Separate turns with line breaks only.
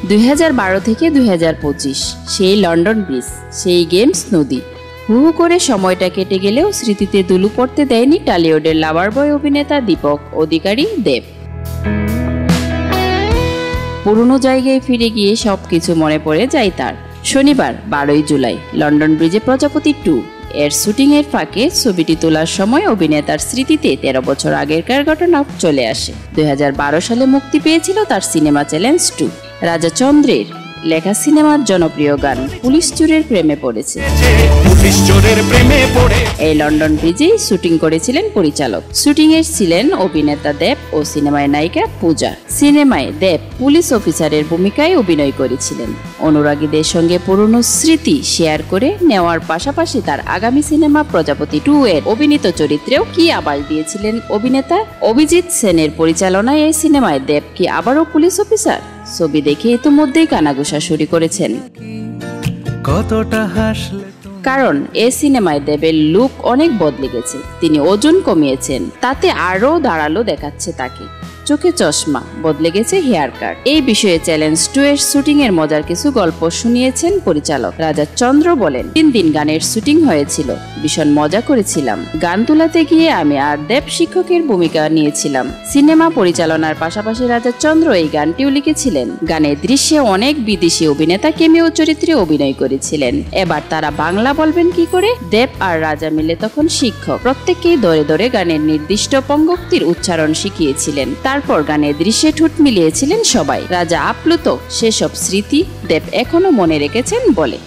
2012 থেকে 2025 সেই London bridge, সেই গেমস নদী। হু হু করে সময়টা কেটে গেলেও স্মৃতিতে দুলু পড়তে দেয়নি টলিউডের লাভার বয় অভিনেতা দীপক অধিকারী দেব। পুরনো জায়গায় ফিরে গিয়ে সবকিছু মনে পড়ে যায় তার। শনিবার 12 জুলাই লন্ডন ব্রিজে প্রজাপতি 2 এর শুটিংয়ের ফাঁকে ছবিটি তোলার সময় অভিনেতার স্মৃতিতে 13 বছর আগেরকার ঘটনা চলে আসে। 2012 সালে মুক্তি পেয়েছিল তার সিনেমা চ্যালেঞ্জ 2। রাজা চন্দ্রের লেখা সিনেমার জনপ্রিয় গান পুলিশ চোরের প্রেমে পড়েছে। এই লন্ডন ব্রিজেই শুটিং করেছিলেন পরিচালক। শুটিং এর ছিলেন অভিনেতা দেব ও সিনেমায় নায়িকা পূজা। সিনেমায় দেব পুলিশ অফিসারের ভূমিকায় অভিনয় করেছিলেন। অনুরাগীদের সঙ্গে পুরনো স্মৃতি শেয়ার করে নেওয়ার পাশাপাশি তার আগামী সিনেমা প্রজাপতি 2 এর অভিনীত চরিত্রেও কি আভাস দিয়েছিলেন অভিনেতা। অভিজিৎ সেনের পরিচালনায় এই সিনেমায় দেব কি আবারও পুলিশ অফিসার? ছবি দেখে ইতিমধ্যেই কানাঘুষা শুরু করেছেন। কারণ এই সিনেমায় দেবের লুক অনেক বদলে গেছে। তিনি ওজন কমিয়েছেন, তাতে আরও ধারালো দেখাচ্ছে তাকে। চোখে চশমা, বদলে গেছে হেয়ার কাট। এই বিষয়ে চ্যালেঞ্জ 2 এর শুটিং এর মজার কিছু গল্প শুনিয়েছেন পরিচালক। রাজা চন্দ্র বলেন, 3 দিন গানের শুটিং হয়েছিল, ভীষণ মজা করেছিলাম। গান তোলাতে গিয়ে আমি আর দেব শিক্ষকের ভূমিকা নিয়েছিলাম। সিনেমা পরিচালনার পাশাপাশি রাজা চন্দ্র এই গানটিও লিখেছিলেন। গানের দৃশ্যে অনেক বিদেশি অভিনেতা কেমিও চরিত্রে অভিনয় করেছিলেন। এবার তারা বাংলা বলবেন কি করে? দেব আর রাজা মিলে তখন শিক্ষক, প্রত্যেককেই ধরে ধরে গানের নির্দিষ্ট পঙ্গক্তির উচ্চারণ শিখিয়েছিলেন। তারপর গানের দৃশ্যে ঠোঁট মিলিয়েছিলেন সবাই। রাজা আপ্লুত, সেসব স্মৃতি দেব এখনো মনে রেখেছেন বলে।